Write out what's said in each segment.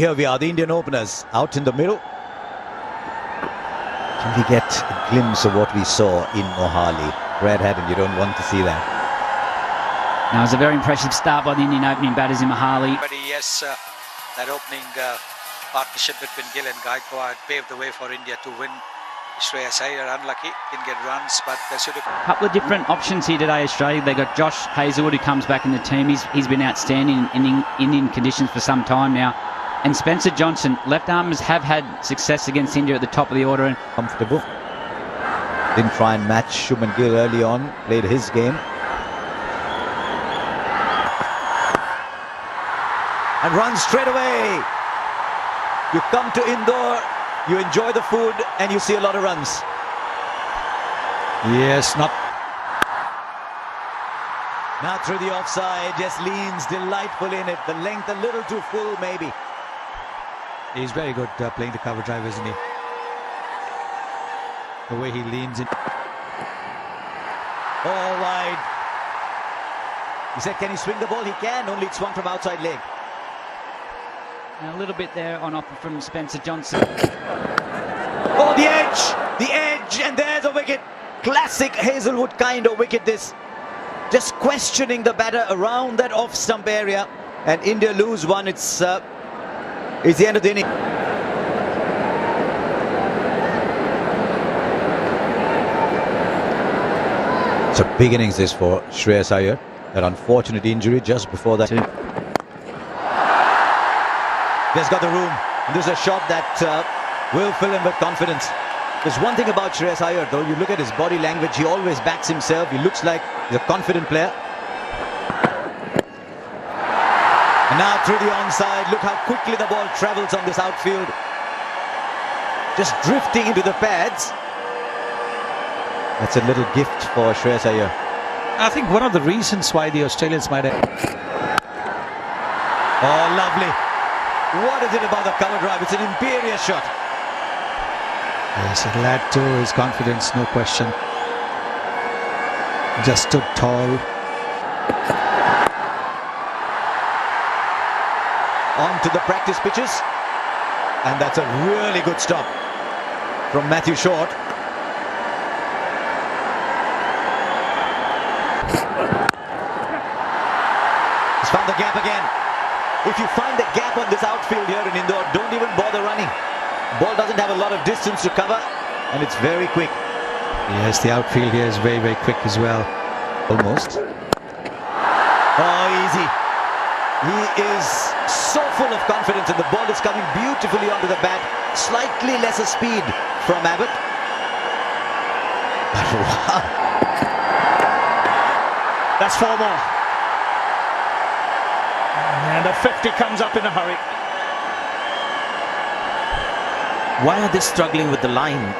Here we are, the Indian openers out in the middle. Can we get a glimpse of what we saw in Mohali? Brad Haddin, you don't want to see that. Now, it was a very impressive start by the Indian opening batters in Mohali. But yes, that opening partnership between Gill and Gaikwad paved the way for India to win. Shreyas Iyer unlucky, didn't get runs, but they should have. A couple of different options here today, Australia. They got Josh Hazlewood, who comes back in the team. He's been outstanding in Indian conditions for some time now. And Spencer Johnson, left armers have had success against India at the top of the order. And comfortable. Didn't try and match Shubman Gill early on, played his game. And runs straight away. You come to Indore, you enjoy the food, and you see a lot of runs. Yes, not. Now through the offside, just leans delightful in it. The length a little too full, maybe. He's very good playing the cover drive, isn't he? The way he leans in. All wide. He said, can he swing the ball? He can, only it's swung from outside leg. a little bit there on offer from Spencer Johnson. Oh, the edge, and there's a wicket. Classic Hazlewood kind of wicket this. Just questioning the batter around that off-stump area, and India lose one. It's the end of the inning. It's a big innings this for Shreyas Iyer. That unfortunate injury just before that. Just got the room. And this is a shot that will fill him with confidence. There's one thing about Shreyas Iyer though, you look at his body language, he always backs himself, he looks like he's a confident player. And now through the onside, look how quickly the ball travels on this outfield. Just drifting into the pads. That's a little gift for Shreyas Iyer. I think one of the reasons why the Australians might have... Oh, lovely. What is it about the cover drive? It's an imperious shot. Yes, it'll add to his confidence, no question. Just stood tall. On to the practice pitches. And that's a really good stop from Matthew Short. He's found the gap again. If you find the gap on this outfield here in Indore, don't even bother running. Ball doesn't have a lot of distance to cover, and it's very quick. Yes, the outfield here is very, very quick as well. Almost. Oh, easy. He is so full of confidence, and the ball is coming beautifully onto the bat. Slightly lesser speed from Abbott. But wow. That's 4 more. And a 50 comes up in a hurry. Why are they struggling with the line?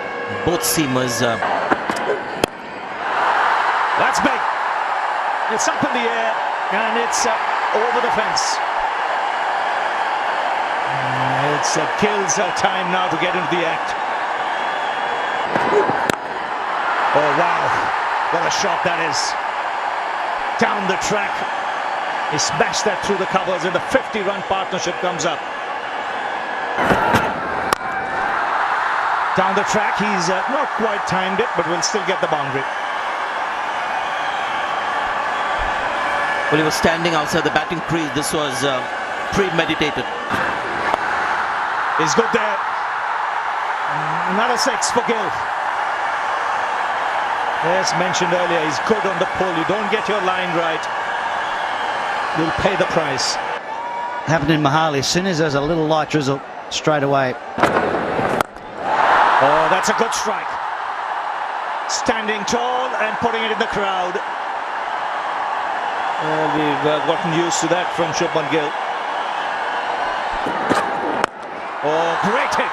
Both seamers. That's big. It's up in the air and it's over the fence. It kills our time now to get into the act. Oh wow, what a shot that is. Down the track. He smashed that through the covers and the 50-run partnership comes up. Down the track, he's not quite timed it, but will still get the boundary. Well, he was standing outside the batting crease. This was premeditated. He's good there. Another 6 for Gill. As mentioned earlier, he's good on the pull. You don't get your line right, you'll pay the price. Happened in Mohali. As soon as there's a little light drizzle, straight away. Oh, that's a good strike. Standing tall and putting it in the crowd. Well, we've gotten used to that from Shubman Gill. Oh, great hit.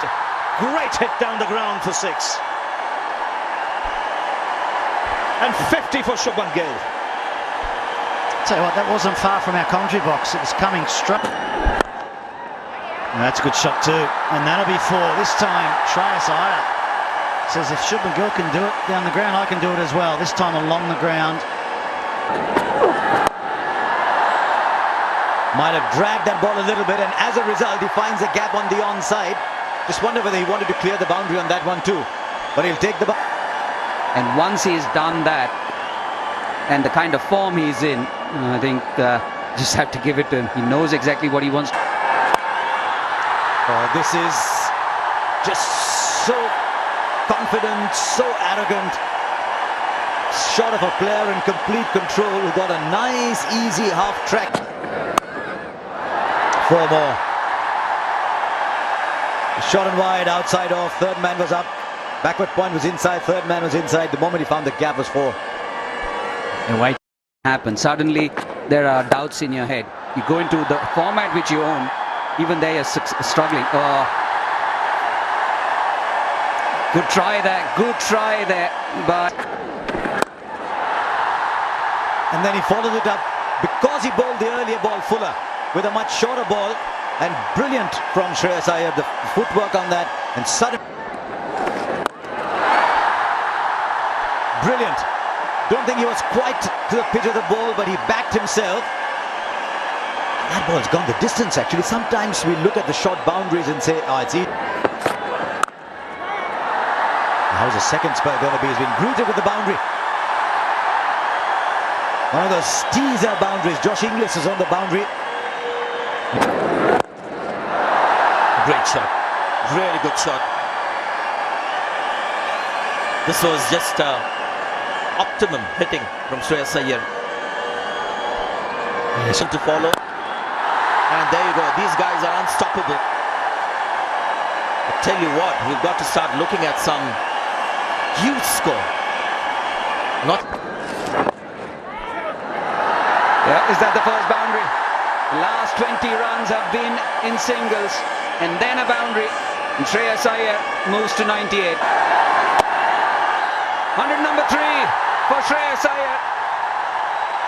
Great hit down the ground for 6. And 50 for Shubman Gill. Tell you what, that wasn't far from our commentary box. It was coming straight. And that's a good shot too. And that'll be 4. This time, Shreyas Iyer says if Shubman Gill can do it down the ground, I can do it as well. This time along the ground. Might have dragged that ball a little bit, and as a result, he finds a gap on the onside. Just wonder whether he wanted to clear the boundary on that one too. But he'll take the... And once he's done that, and the kind of form he's in, I think just have to give it to him. He knows exactly what he wants. This is just so confident, so arrogant. Shot of a player in complete control who got a nice, easy half track. 4 more. Shot and wide, outside off. Third man was up. Backward point was inside. Third man was inside. The moment he found the gap was 4. And why happen? Suddenly there are doubts in your head. You go into the format which you own, even there you're struggling. Oh. Good try there, but... And then he followed it up because he bowled the earlier ball Fuller with a much shorter ball, and brilliant from Shreyas Iyer, the footwork on that, and sudden... Brilliant. Don't think he was quite to the pitch of the ball, but he backed himself. That ball's gone the distance actually. Sometimes we look at the short boundaries and say, oh, it's easy. How's the second spell going to be? He's been greeted with the boundary. One of those teaser boundaries. Josh Inglis is on the boundary. Great shot. Really good shot. This was just optimum hitting from Shreyas Iyer. Yes. To follow. And there you go. These guys are unstoppable. I tell you what, we've got to start looking at some huge score. Not... Yeah, is that the first boundary? The last 20 runs have been in singles, and then a boundary. And Shreyas Iyer moves to 98. 100 number 3 for Shreyas Iyer.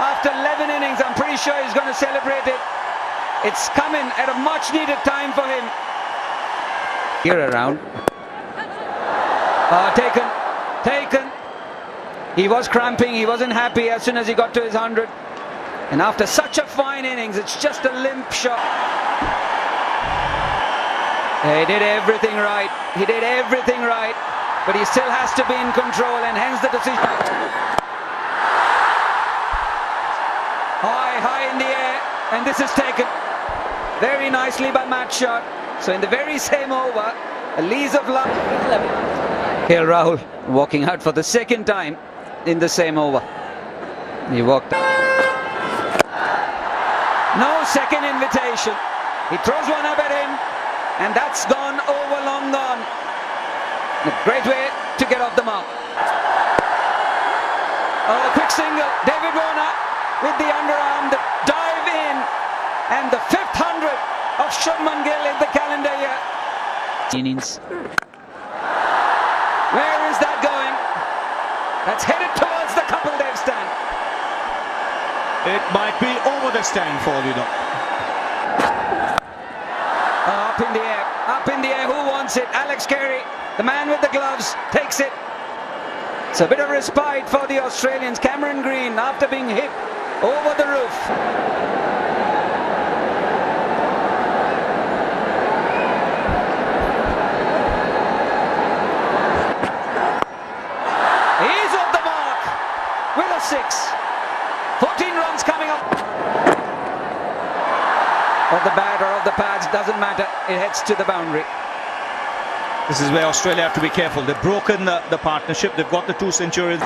After 11 innings, I'm pretty sure he's going to celebrate it. It's coming at a much needed time for him. Here around. Taken. He was cramping, he wasn't happy as soon as he got to his 100. And after such a fine innings, it's just a limp shot. He did everything right. But he still has to be in control, and hence the decision. High in the air, and this is taken very nicely by Matt Shot. So in the very same over, a lease of luck. Here Rahul walking out for the second time in the same over. He walked out. No second invitation. He throws one up at him, and that's gone over, long gone. A great way to get off the mark. Oh, quick single. David Warner with the underarm, the dive in, and the 5th 100 of Shubman Gill in the calendar year. Innings. Where is that going? That's headed towards the Kapildev stand. It might be over the stand for all you know. Up in the air, who wants it? Alex Carey, the man with the gloves, takes it. It's a bit of respite for the Australians. Cameron Green, after being hit over the roof. He's off the mark with a 6. 14 runs coming up. Of the bat or of the pads, doesn't matter. It heads to the boundary. This is where Australia have to be careful. They've broken the partnership. They've got the 2 centuries.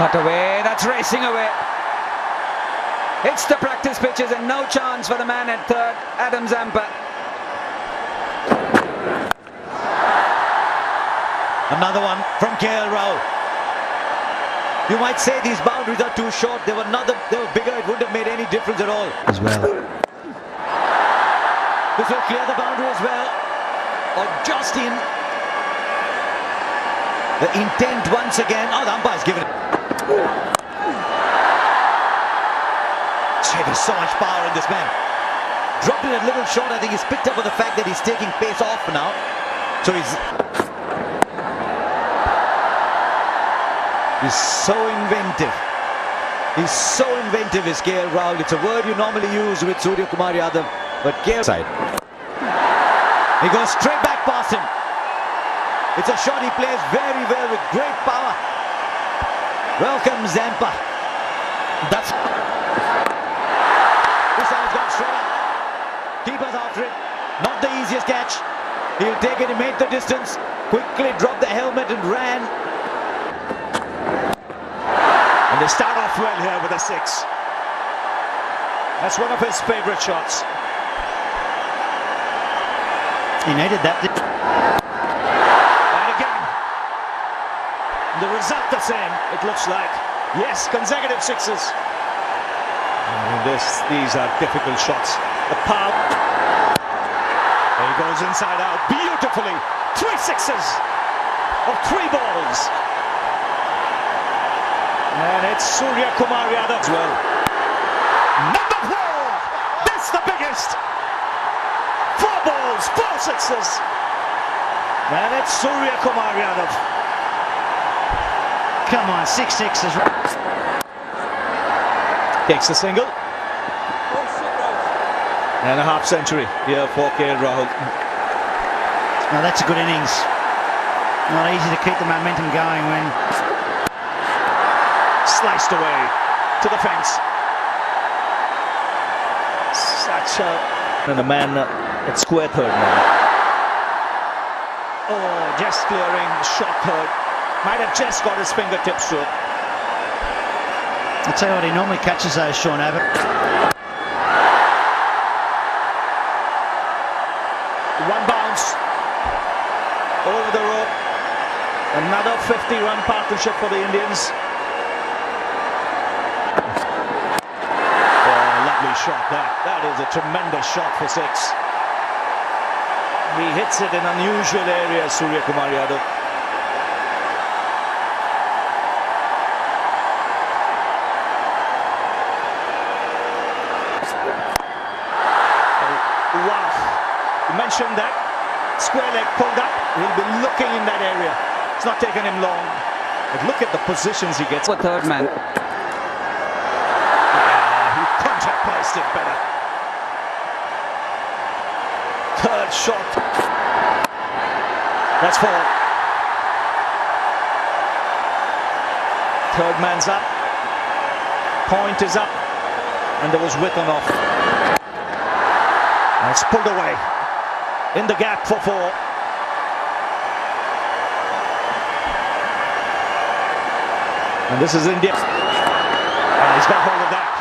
Cut away. That's racing away. Hits the practice pitches, and no chance for the man at third, Adam Zampa. Another one from KL Rahul. You might say these boundaries are too short. They were bigger. It wouldn't have made any difference at all. As well. This will clear the boundary as well. Or just in. The intent once again. Oh, the umpire's given it. There's so much power in this man. Dropped it a little short. I think he's picked up on the fact that he's taking pace off now. So he's so inventive. He's so inventive, is KL Rahul. It's a word you normally use with Surya Kumar Yadav, but KL side. He goes straight back past him. It's a shot he plays very well with great power. Welcome Zampa. That's This time it's gone straight up. Keeper's after it. Not the easiest catch. He'll take it. He made the distance. Quickly dropped the helmet and ran. And they start off well here with a 6. That's one of his favourite shots. He needed that. And again, the result the same, it looks like. Yes, consecutive 6s. These are difficult shots. The power. There he goes inside out beautifully. 3 6s of 3 balls. And it's Surya Kumar Yadav as well. Number 4! That's the biggest! 4 balls, 4 6s. And it's Surya Kumar Yadav. Come on, 6 6s. Takes the single. And a half century here for KL Rahul. Now that's a good innings. Not easy to keep the momentum going when... Sliced away to the fence. Such a... And a man at square third now. Oh, just clearing, shot third. Might have just got his fingertips to it. I'll tell you what, he normally catches those, Sean Abbott. One bounce over the rope. Another 50-run partnership for the Indians. Oh, lovely shot that. That is a tremendous shot for 6. He hits it in unusual areas, Surya Kumar Yadav. Wow. You mentioned that. Square leg pulled up. He'll be looking in that area. It's not taking him long. But look at the positions he gets. For third man. He couldn't have placed it better. Third shot. That's 4. Third man's up. Point is up. And there was width on off. And it's pulled away. In the gap for 4. And this is India. And he's got hold of that.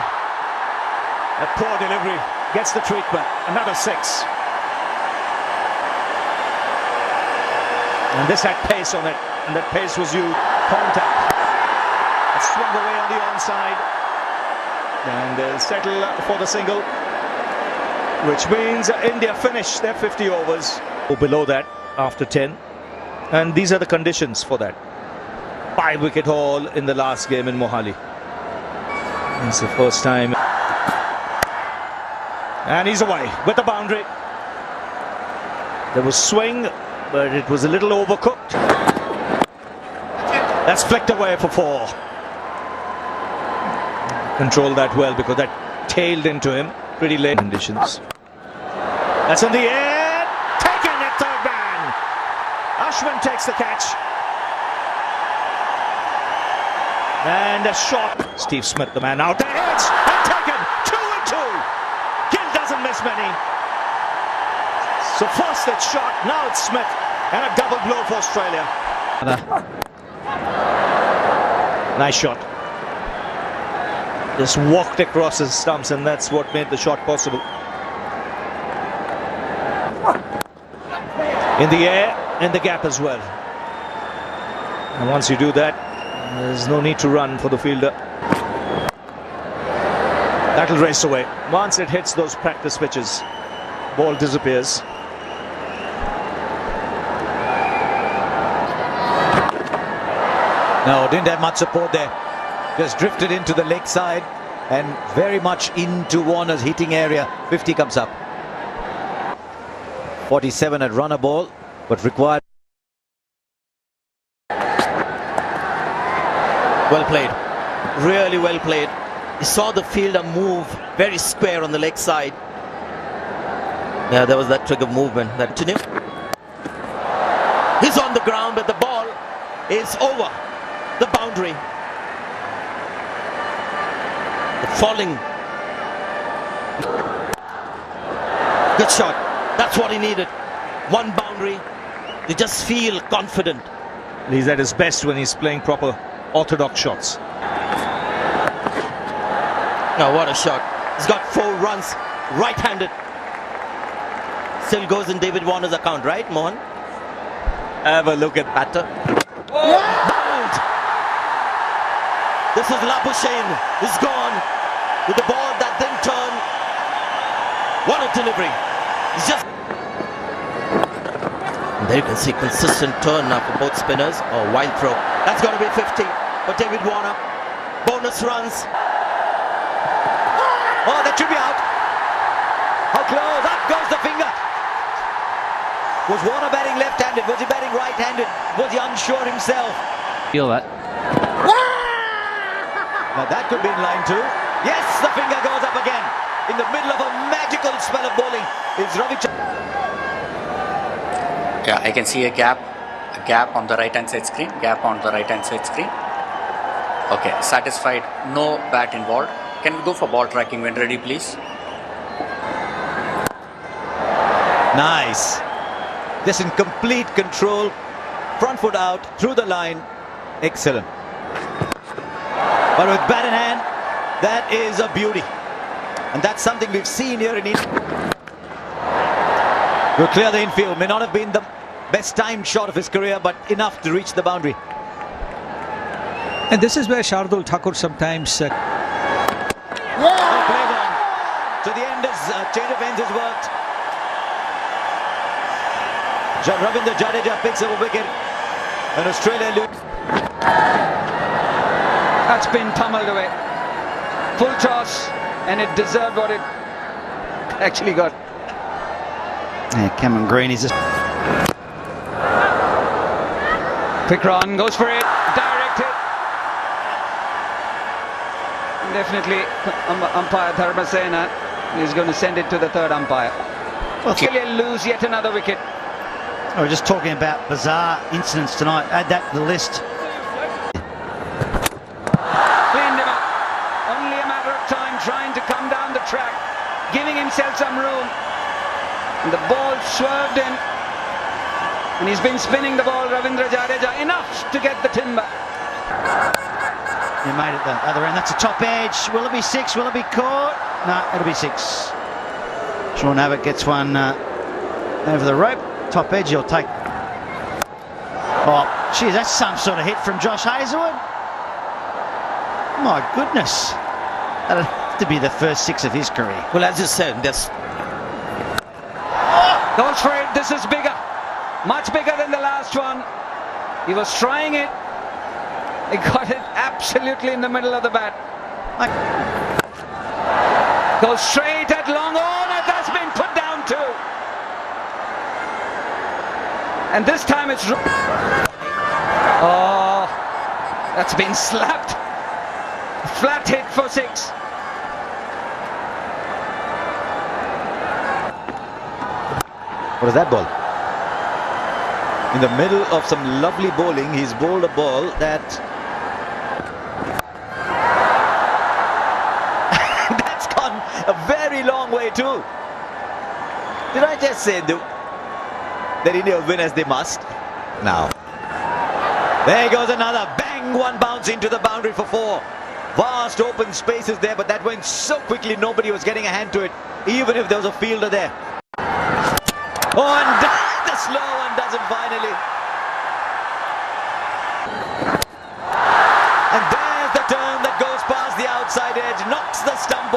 A poor delivery. Gets the treatment. Another 6. And this had pace on it. And that pace was you. Contact. It swung away on the onside. And they'll settle for the single. Which means India finish their 50 overs. Or below that after 10. And these are the conditions for that. 5-wicket haul in the last game in Mohali. It's the first time. And he's away with the boundary. There was swing, but it was a little overcooked. That's flicked away for 4. Controlled that well because that tailed into him pretty late conditions. That's in the air. Taken at third man. Ashwin takes the catch. And a shot. Steve Smith, the man out. The edge and taken. 2 and 2. Gill doesn't miss many. So first it's shot. Now it's Smith. And a double blow for Australia. Nice shot. Just walked across his stumps, and that's what made the shot possible. In the air, in the gap as well. And once you do that, there's no need to run for the fielder. That'll race away. Once it hits those practice pitches, ball disappears. No, didn't have much support there. Just drifted into the leg side and very much into Warner's hitting area. 50 comes up. 47 at runner ball, but required. well played. Really well played. He saw the fielder move very square on the leg side. Yeah, there was that trigger movement. That continued. He's on the ground, but the ball is over the boundary. The falling. Good shot. That's what he needed. One boundary. You just feel confident. He's at his best when he's playing proper orthodox shots. Now what a shot. He's got 4 runs, right-handed. Still goes in David Warner's account, right, Mohan? Have a look at Batter. Bowled. This is Labuschagne. He's gone with the ball that didn't turn. What a delivery. He's just... And there you can see consistent turn now for both spinners. Oh, wild throw. That's going to be 50 for David Warner. Bonus runs. Oh, that should be out. How close? Up goes the finger. Was Warner batting left-handed? Was he batting right-handed? Was he unsure himself? Feel that. Now that could be in line too. Yes, the finger goes up again. In the middle of a magical spell of bowling is Ravichandran. Yeah, I can see a gap on the right-hand side screen. Okay, satisfied. No bat involved. Can we go for ball tracking when ready, please? Nice. Just in complete control. Front foot out, through the line. Excellent. But with bat in hand, that is a beauty. And that's something we've seen here in India. Will clear the infield. May not have been the best timed shot of his career, but enough to reach the boundary. And this is where Shardul Thakur sometimes... Played on. So the end is, change of ends has worked. Ravindra Jadeja picks up a wicket. And Australia lose. That's been pummeled away. Full toss, and it deserved what it actually got. Yeah, Cameron Green is just... Quick run, goes for it, directed. Definitely, umpire Dharmasena is going to send it to the third umpire. Australia lose yet another wicket. We were just talking about bizarre incidents tonight. Add that to the list. Cleaned him up. Only a matter of time, trying to come down the track, giving himself some room. And the ball swerved in. And he's been spinning the ball, Ravindra Jadeja, enough to get the timber. He made it the other end. That's a top edge. Will it be 6? Will it be caught? No, it'll be 6. Sean Abbott gets one over the rope. Top edge, he'll take. Oh, geez, that's some sort of hit from Josh Hazlewood. My goodness. That'll have to be the first 6 of his career. Well, as you said, that's... Goes for it. This is bigger. Much bigger than the last one. He was trying it. He got it absolutely in the middle of the bat. Goes straight at long on, and that's been put down too. And this time it's... Oh, that's been slapped. Flat hit for 6. What is that ball? In the middle of some lovely bowling, he's bowled a ball that... that's gone a very long way too. Did I just say that India will win as they must? Now. There goes another. Bang! One bounce into the boundary for 4. Vast open spaces there, but that went so quickly nobody was getting a hand to it, even if there was a fielder there. Oh, and the slow one does it finally. And there's the turn that goes past the outside edge, knocks the stump